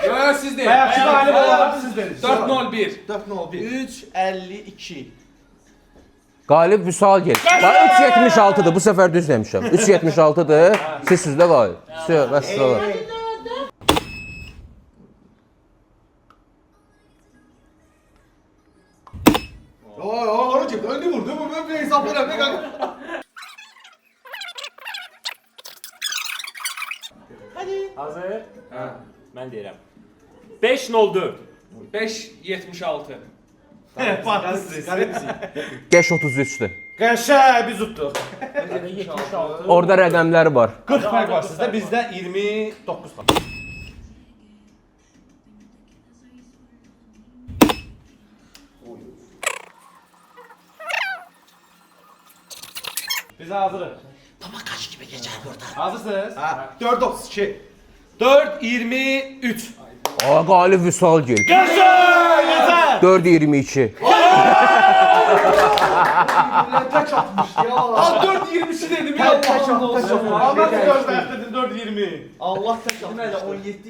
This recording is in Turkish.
Yo, siz değil. Bayaqçı qalib olaraq siz dediniz. 4-0-1. 4-0-1. 3-52. Qalib Vüsalgil. 3.76'dır. Bu səfər düz demişəm. 3.76'dır. Siz sizdə qalib. Vəssalam. Onu çıktı. Önünü vurdu. Bu bir hesaplar ne kanka? Hazır. Mən deyirəm. 5-0-4. 5-76. Evet, patlırsınız. Geç 33'dür. Qəşəng biz utduq. Orada rəqəmlər var. 40 fərq var sizdə, bizdə 29 var. Biz hazırıq. Baba kaç gibi geçer burada? Hazırsınız? Ha, 4-32. 4-23. Aa, Qalib Vüsalgil. Yeter! 4.22. Kaç atmış ya? Aa 4-23 dedim ya. Kaç atmış? Ahmet gözlə dedin 4.20. Allah kaç atmış? 17